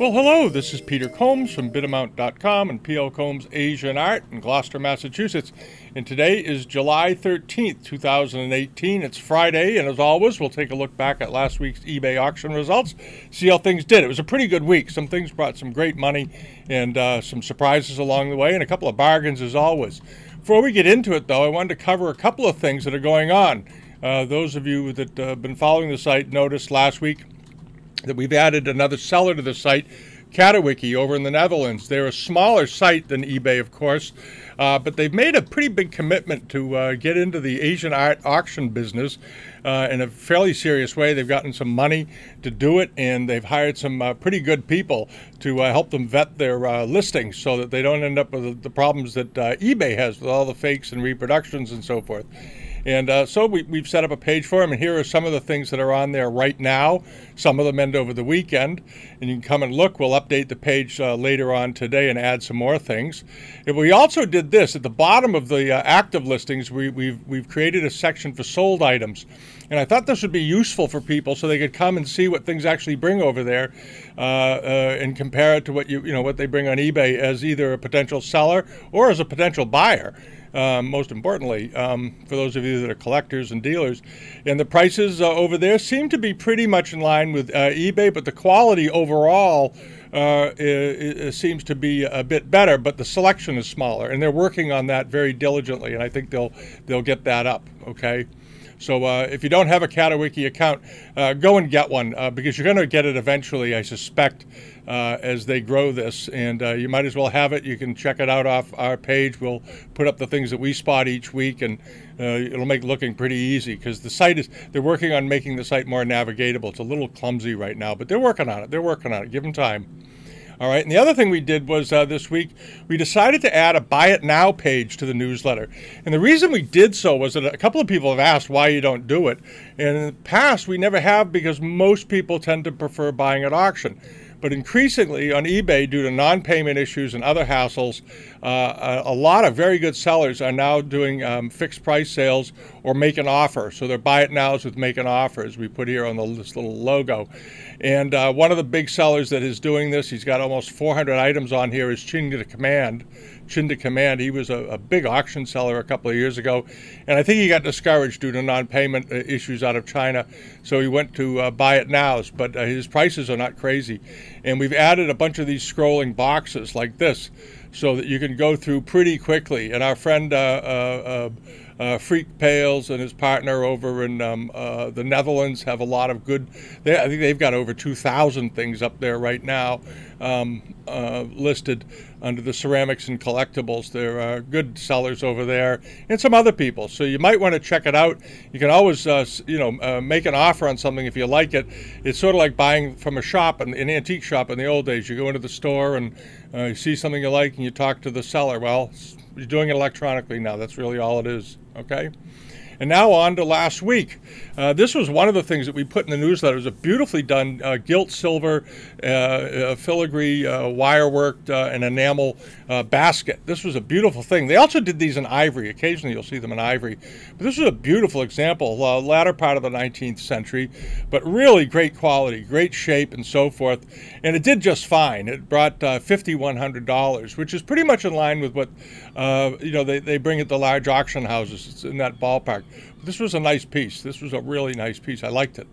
Well, hello, this is Peter Combs from Bidamount.com and P.L. Combs Asian Art in Gloucester, Massachusetts. And today is July 13th, 2018. It's Friday, and as always, we'll take a look back at last week's eBay auction results, see how things did. It was a pretty good week. Some things brought some great money and some surprises along the way, and a couple of bargains as always. Before we get into it, though, I wanted to cover a couple of things that are going on. Those of you that have been following the site noticed last week that we've added another seller to the site, Catawiki, over in the Netherlands. They're a smaller site than eBay, of course, but they've made a pretty big commitment to get into the Asian art auction business in a fairly serious way. They've gotten some money to do it, and they've hired some pretty good people to help them vet their listings so that they don't end up with the problems that eBay has with all the fakes and reproductions and so forth. And so we've set up a page for them, and here are some of the things that are on there right now. Some of them end over the weekend, and you can come and look. We'll update the page later on today and add some more things. And we also did this. At the bottom of the active listings, we've created a section for sold items. And I thought this would be useful for people so they could come and see what things actually bring over there and compare it to what what they bring on eBay as either a potential seller or as a potential buyer. Most importantly, for those of you that are collectors and dealers. And the prices over there seem to be pretty much in line with eBay, but the quality overall it seems to be a bit better, but the selection is smaller, and they're working on that very diligently, and I think they'll get that up, okay? So if you don't have a Catawiki account, go and get one because you're going to get it eventually, I suspect, as they grow this. And you might as well have it. You can check it out off our page. We'll put up the things that we spot each week, and it'll make looking pretty easy because the site they're working on making the site more navigatable. It's a little clumsy right now, but they're working on it. They're working on it. Give them time. All right, and the other thing we did was this week, we decided to add a Buy It Now page to the newsletter. And the reason we did so was that a couple of people have asked why you don't do it. And in the past, we never have because most people tend to prefer buying at auction. But increasingly on eBay, due to non-payment issues and other hassles, a lot of very good sellers are now doing fixed price sales or make an offer. So they're Buy It Nows with make an offer, as we put here on this little logo. And one of the big sellers that is doing this, he's got almost 400 items on here, is Chin to Command. He was a big auction seller a couple of years ago, and I think he got discouraged due to non-payment issues out of China, so he went to Buy It Nows, but his prices are not crazy. And we've added a bunch of these scrolling boxes like this so that you can go through pretty quickly. And our friend Freak Pales and his partner over in the Netherlands have a lot of good, I think they've got over 2,000 things up there right now listed under the ceramics and collectibles. There are good sellers over there and some other people. So you might want to check it out. You can always, make an offer on something if you like it. It's sort of like buying from a shop, an antique shop in the old days. You go into the store and you see something you like and you talk to the seller. Well, you're doing it electronically now. That's really all it is, okay? And now on to last week. This was one of the things that we put in the newsletter. It was a beautifully done gilt silver, filigree, wire-worked, and enamel basket. This was a beautiful thing. They also did these in ivory. Occasionally you'll see them in ivory. But this was a beautiful example, latter part of the 19th century, but really great quality, great shape, and so forth. And it did just fine. It brought $5,100, which is pretty much in line with what they bring at the large auction houses. It's in that ballpark. This was a nice piece. This was a really nice piece. I liked it.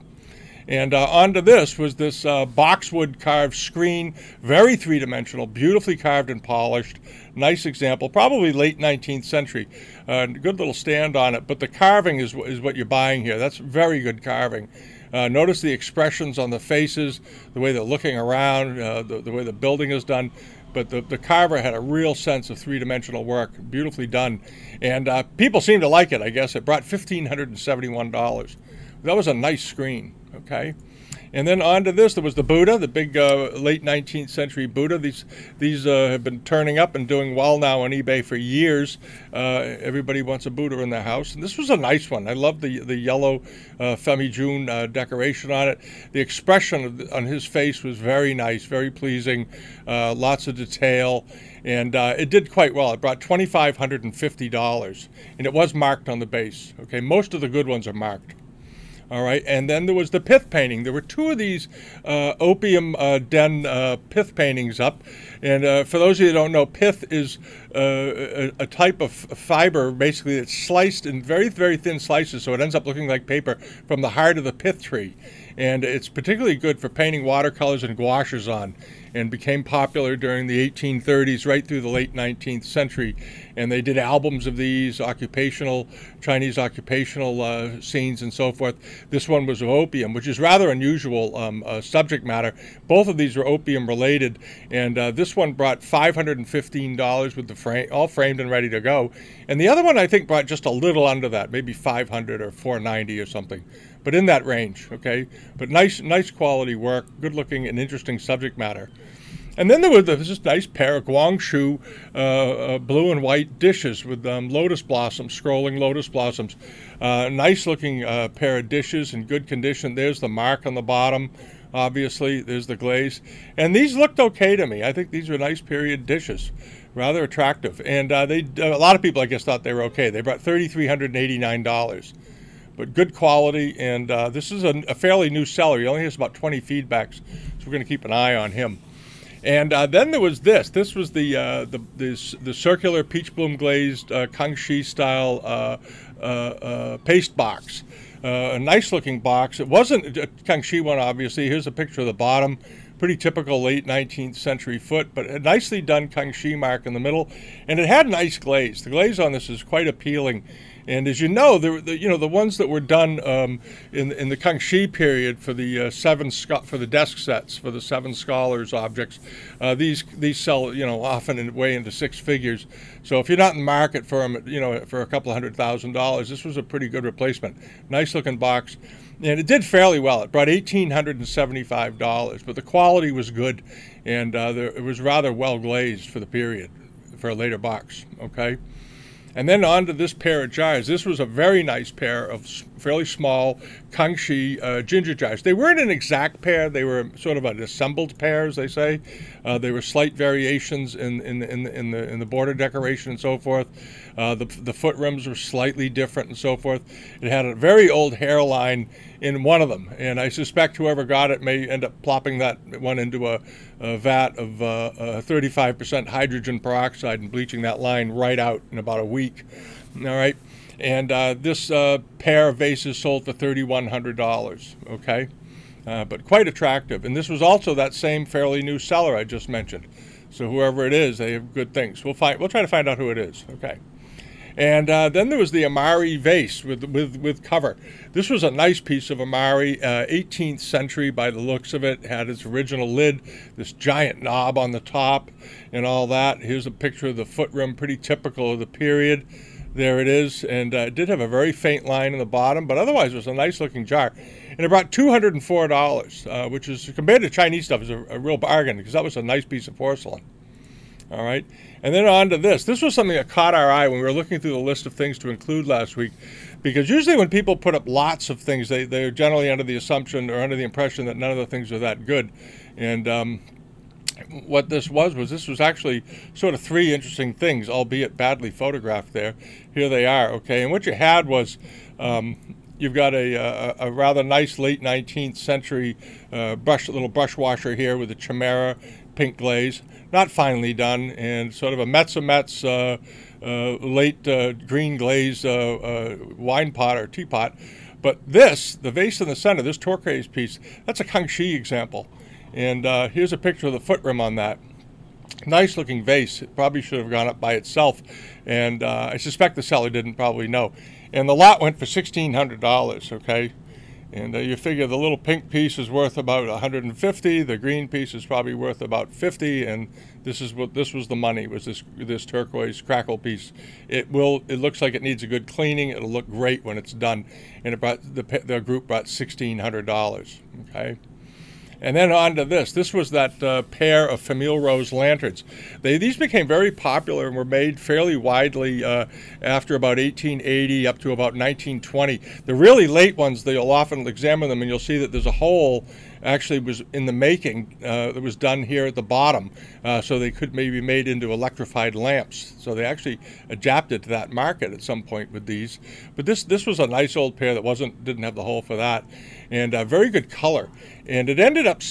And onto this was this boxwood carved screen, very three-dimensional, beautifully carved and polished. Nice example, probably late 19th century. Good little stand on it, but the carving is what you're buying here. That's very good carving. Notice the expressions on the faces, the way they're looking around, the way the building is done. But the carver had a real sense of three-dimensional work, beautifully done. And people seemed to like it, I guess. It brought $1,571. That was a nice screen, okay? And then onto this, there was the Buddha, the big late 19th century Buddha. These have been turning up and doing well now on eBay for years. Everybody wants a Buddha in their house. And this was a nice one. I love the yellow Femi-June decoration on it. The expression on his face was very nice, very pleasing, lots of detail. And it did quite well. It brought $2,550, and it was marked on the base. Okay, most of the good ones are marked. All right, and then there was the pith painting. There were two of these opium den pith paintings up. And for those of you who don't know, pith is a type of fiber, basically, it's sliced in very, very thin slices, so it ends up looking like paper from the heart of the pith tree. And it's particularly good for painting watercolors and gouaches on, and became popular during the 1830s right through the late 19th century. And they did albums of these, Chinese occupational scenes and so forth. This one was of opium, which is rather unusual subject matter. Both of these were opium related, and this one brought $515 with the frame, all framed and ready to go. And the other one I think brought just a little under that, maybe $500 or $490 or something. But in that range, okay? But nice quality work, good looking and interesting subject matter. And then there was this nice pair of Guangzhou blue and white dishes with lotus blossoms, scrolling lotus blossoms. Nice looking pair of dishes in good condition. There's the mark on the bottom, obviously. There's the glaze. And these looked okay to me. I think these were nice period dishes. Rather attractive. And a lot of people, I guess, thought they were okay. They brought $3,389. But good quality, and this is a fairly new seller. He only has about 20 feedbacks, so we're going to keep an eye on him. And then there was this. This was the circular peach bloom glazed Kangxi style paste box. A nice looking box. It wasn't a Kangxi one, obviously. Here's a picture of the bottom. Pretty typical late 19th century foot, but a nicely done Kangxi mark in the middle, and it had nice glaze. The glaze on this is quite appealing. And as you know, the ones that were done in the Kangxi period for the for the desk sets for the 7 scholars objects, these sell often way into 6 figures. So if you're not in the market for them, for a couple of $100,000, this was a pretty good replacement. Nice looking box, and it did fairly well. It brought $1,875, but the quality was good, and it was rather well glazed for the period, for a later box. Okay. And then on to this pair of jars. This was a very nice pair of fairly small Kangxi ginger jars. They weren't an exact pair. They were sort of an assembled pair, as they say. They were slight variations in the border decoration and so forth. The foot rims were slightly different and so forth. It had a very old hairline in one of them, and I suspect whoever got it may end up plopping that one into a vat of 35% hydrogen peroxide and bleaching that line right out in about a week. All right, and this pair of vases sold for $3,100. Okay, but quite attractive. And this was also that same fairly new seller I just mentioned. So whoever it is, they have good things. We'll try to find out who it is. Okay. And then there was the Amari vase with cover. This was a nice piece of Amari, 18th century by the looks of it. It had its original lid, this giant knob on the top and all that. Here's a picture of the foot rim, pretty typical of the period. There it is, and it did have a very faint line in the bottom, but otherwise it was a nice looking jar. And it brought $204, which is, compared to Chinese stuff, is a real bargain, because that was a nice piece of porcelain. All right, and then on to this. This was something that caught our eye when we were looking through the list of things to include last week, because usually when people put up lots of things, they're generally under the assumption or under the impression that none of the things are that good. And what this was this was actually sort of 3 interesting things, albeit badly photographed there. Here they are, okay? And what you had was you've got a rather nice late 19th century little brush washer here with a chimera pink glaze, not finely done, and sort of a Metz late green glazed wine pot or teapot. But this, the vase in the center, this turquoise piece, that's a Kangxi example. And here's a picture of the foot rim on that. Nice looking vase. It probably should have gone up by itself, and I suspect the seller didn't probably know. And the lot went for $1,600, okay? And you figure the little pink piece is worth about $150. The green piece is probably worth about $50, and this was the money. Was this turquoise crackle piece? It looks like it needs a good cleaning. It'll look great when it's done. And it brought the group brought $1,600. Okay. And then on to this. This was that pair of Famille Rose lanterns. These became very popular and were made fairly widely after about 1880 up to about 1920. The really late ones, you'll often examine them and you'll see that there's a hole actually was in the making. That was done here at the bottom, so they could maybe be made into electrified lamps. So they actually adapted to that market at some point with these. But this was a nice old pair that didn't have the hole for that, and very good color. And they ended up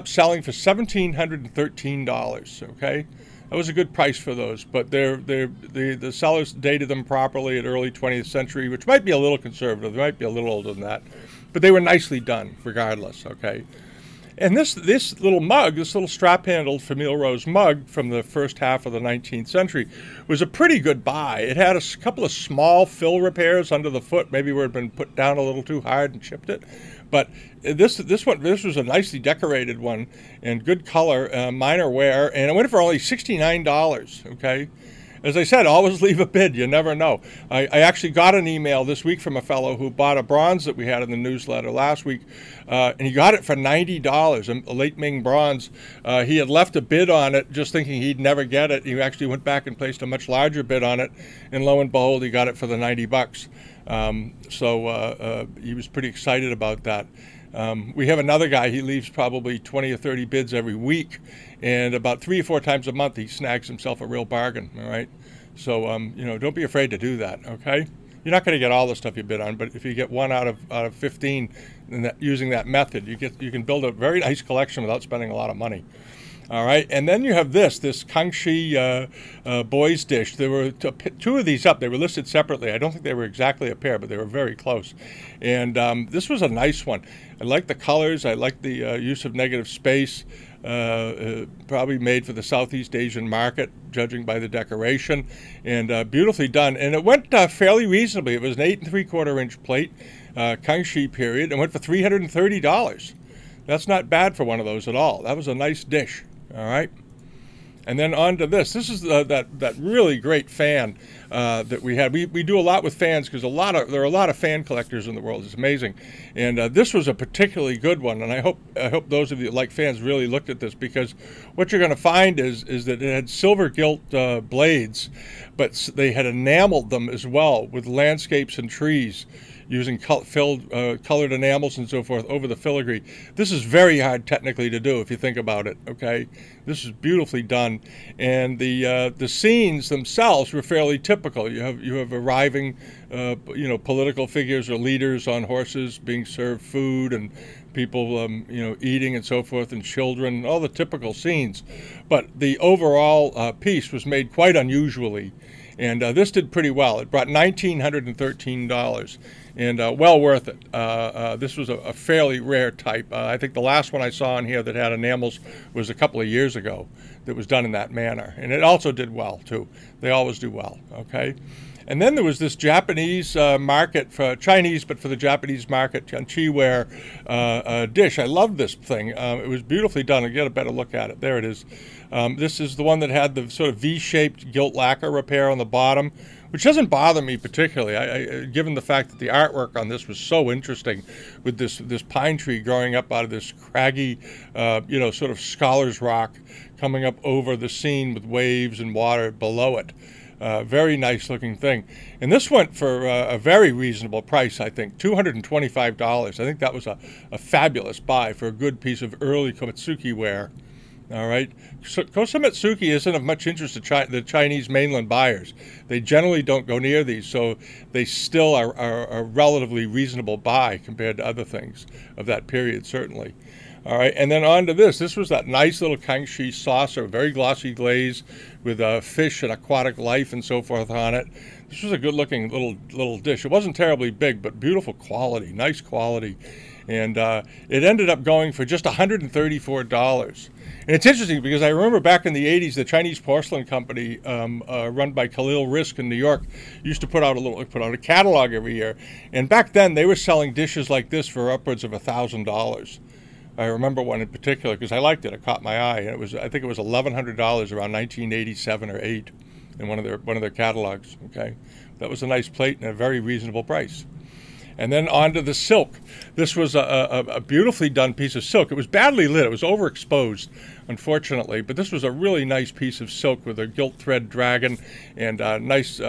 selling for $1,713. Okay. That was a good price for those, but the sellers dated them properly at early 20th century, which might be a little conservative. They might be a little older than that, but they were nicely done regardless, okay? And this little mug, this little strap-handled Famille Rose mug from the first half of the 19th century was a pretty good buy. It had a couple of small fill repairs under the foot, maybe where it had been put down a little too hard and chipped it. But this was a nicely decorated one and good color, minor wear, and it went for only $69, okay? As I said, always leave a bid. You never know. I actually got an email this week from a fellow who bought a bronze that we had in the newsletter last week, and he got it for $90, a late Ming bronze. He had left a bid on it just thinking he'd never get it. He actually went back and placed a much larger bid on it, and lo and behold, he got it for the $90. So he was pretty excited about that. We have another guy, he leaves probably 20 or 30 bids every week, and about 3 or 4 times a month he snags himself a real bargain, all right? So, don't be afraid to do that, okay? You're not going to get all the stuff you bid on, but if you get 1 out of 15 using that method, you can build a very nice collection without spending a lot of money. All right, and then you have this Kangxi boys dish. There were 2 of these up. They were listed separately. I don't think they were exactly a pair, but they were very close. And this was a nice one. I like the colors. I like the use of negative space. Probably made for the Southeast Asian market, judging by the decoration, and beautifully done. And it went fairly reasonably. It was an 8 3/4 inch plate, Kangxi period, and went for $330. That's not bad for one of those at all. That was a nice dish. All right, and then on to this. This is that really great fan that we had. We do a lot with fans because there are a lot of fan collectors in the world. It's amazing, and this was a particularly good one. And I hope those of you that like fans really looked at this, because what you're going to find is that it had silver gilt blades, but they had enameled them as well with landscapes and trees, using colored enamels and so forth over the filigree. This is very hard technically to do if you think about it, okay? This is beautifully done. And the scenes themselves were fairly typical. You have arriving, political figures or leaders on horses being served food, and people, eating and so forth, and children, all the typical scenes. But the overall piece was made quite unusually. And this did pretty well. It brought $1,913, and well worth it. This was a fairly rare type. I think the last one I saw in here that had enamels was a couple of years ago that was done in that manner. And it also did well, too. They always do well, okay? And then there was this Japanese market, for Chinese, but for the Japanese market, Janchiware dish. I love this thing. It was beautifully done. I'll get a better look at it. There it is. This is the one that had the sort of V-shaped gilt lacquer repair on the bottom, which doesn't bother me particularly, given the fact that the artwork on this was so interesting, with this pine tree growing up out of this craggy, sort of scholar's rock coming up over the scene with waves and water below it. Very nice looking thing. And this went for a very reasonable price, I think, $225. I think that was a fabulous buy for a good piece of early Komatsuki ware. All right. So Komatsuki isn't of much interest to the Chinese mainland buyers. They generally don't go near these, so they still are a relatively reasonable buy compared to other things of that period, certainly. All right, and then on to this. This was that nice little Kangxi saucer, very glossy glaze with fish and aquatic life and so forth on it. This was a good-looking little dish. It wasn't terribly big, but beautiful quality, nice quality. And it ended up going for just $134. And it's interesting because I remember back in the 80s, the Chinese porcelain company, run by Khalil Risk in New York, used to put out a catalog every year. And back then, they were selling dishes like this for upwards of $1,000. I remember one in particular because I liked it. It caught my eye. And I think it was $1,100 around 1987 or 8 in one of their catalogs. Okay, that was a nice plate and a very reasonable price. And then on to the silk. This was a beautifully done piece of silk. It was badly lit. It was overexposed, unfortunately. But this was a really nice piece of silk with a gilt thread dragon and nice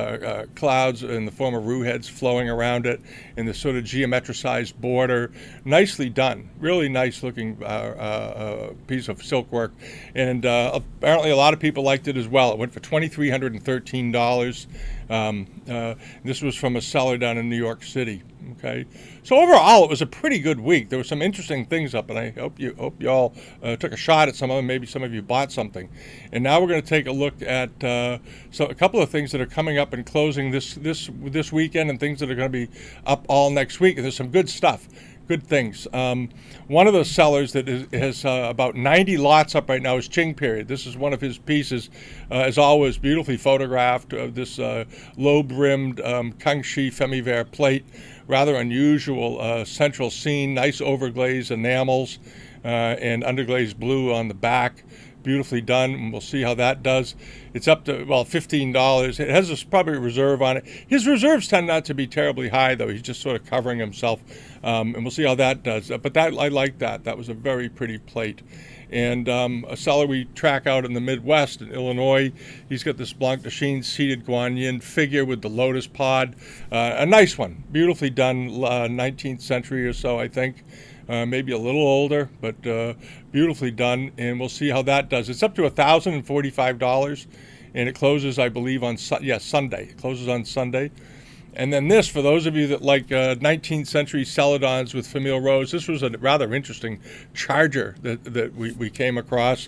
clouds in the form of rue heads flowing around it and this sort of geometricized border. Nicely done. Really nice looking piece of silk work. And apparently a lot of people liked it as well. It went for $2,313. This was from a seller down in New York City. Okay, so overall it was a pretty good week. There were some interesting things up, and I hope you all took a shot at some of them. Maybe some of you bought something. And now we're going to take a look at a couple of things that are coming up and closing this weekend, and things that are going to be up all next week. And there's some good stuff. Good things. One of the sellers that has about 90 lots up right now is Ching Period. This is one of his pieces, as always, beautifully photographed of this low-brimmed Kangxi Femiverre plate. Rather unusual central scene, nice overglazed enamels and underglazed blue on the back. Beautifully done, and we'll see how that does. It's up to, well, $15. It has probably a reserve on it. His reserves tend not to be terribly high, though. He's just sort of covering himself, and we'll see how that does. But that, I like that. That was a very pretty plate. And a seller we track out in the Midwest, in Illinois, he's got this Blanc de Chine seated Guanyin figure with the lotus pod. A nice one, beautifully done, 19th century or so, I think. Maybe a little older, but beautifully done, and we'll see how that does. It's up to $1,045, and it closes, I believe, on Sunday. It closes on Sunday. And then this, for those of you that like 19th century celadons with famille rose, this was a rather interesting charger that we came across.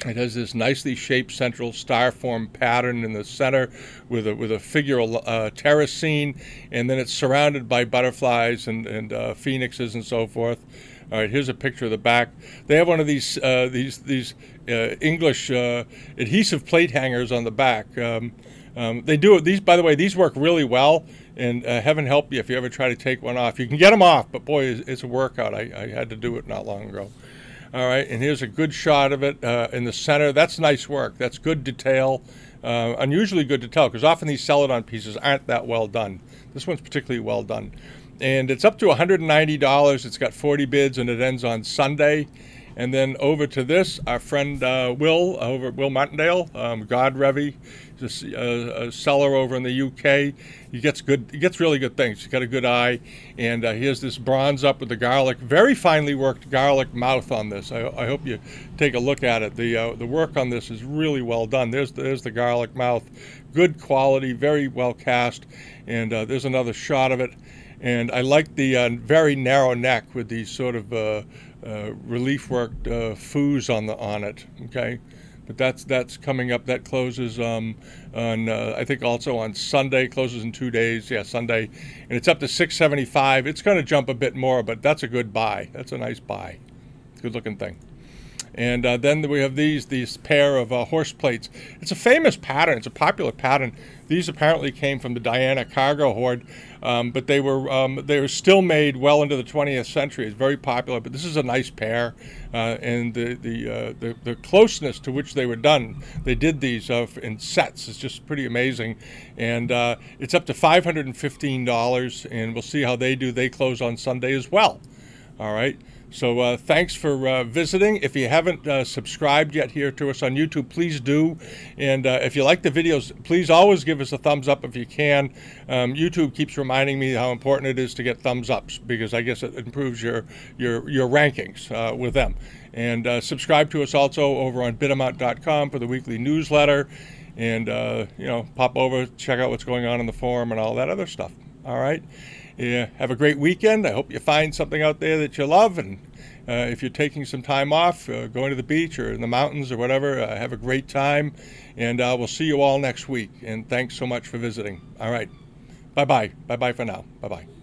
It has this nicely shaped central star form pattern in the center with a figural terrace scene, and then it's surrounded by butterflies and phoenixes and so forth. All right, here's a picture of the back. They have one of these English adhesive plate hangers on the back. They do these, by the way, these work really well, and heaven help you if you ever try to take one off. You can get them off, but boy, it's a workout. I had to do it not long ago. All right, and here's a good shot of it in the center. That's nice work. That's good detail, unusually good detail, because often these celadon pieces aren't that well done. This one's particularly well done. And it's up to $190. It's got 40 bids, and it ends on Sunday. And then over to this, our friend Will, over at Will Martindale, God Revy. He's a seller over in the UK. He gets really good things. He's got a good eye, and he has this bronze up with the garlic, very finely worked garlic mouth on this. I hope you take a look at it. The work on this is really well done. There's the garlic mouth, good quality, very well cast, and there's another shot of it. And I like the very narrow neck with these sort of relief worked foos on it. Okay. But that's coming up. That closes on I think also on Sunday. Closes in 2 days. Yeah, Sunday, and it's up to $675. It's going to jump a bit more, but that's a good buy. That's a nice buy. Good looking thing. And then we have these pair of horse plates. It's a famous pattern. It's a popular pattern. These apparently came from the Diana cargo hoard, but they were still made well into the 20th century. It's very popular. But this is a nice pair, and the closeness to which they were done. They did these in sets. It's just pretty amazing, and it's up to $515. And we'll see how they do. They close on Sunday as well. All right. So thanks for visiting. If you haven't subscribed yet here to us on YouTube, please do. And if you like the videos, please always give us a thumbs up if you can. YouTube keeps reminding me how important it is to get thumbs ups, because I guess it improves your rankings with them. And subscribe to us also over on Bidamount.com for the weekly newsletter. And pop over, check out what's going on in the forum and all that other stuff. All right. Yeah, have a great weekend. I hope you find something out there that you love. And if you're taking some time off, going to the beach or in the mountains or whatever, have a great time. And we'll see you all next week. And thanks so much for visiting. All right. Bye-bye. Bye-bye for now. Bye-bye.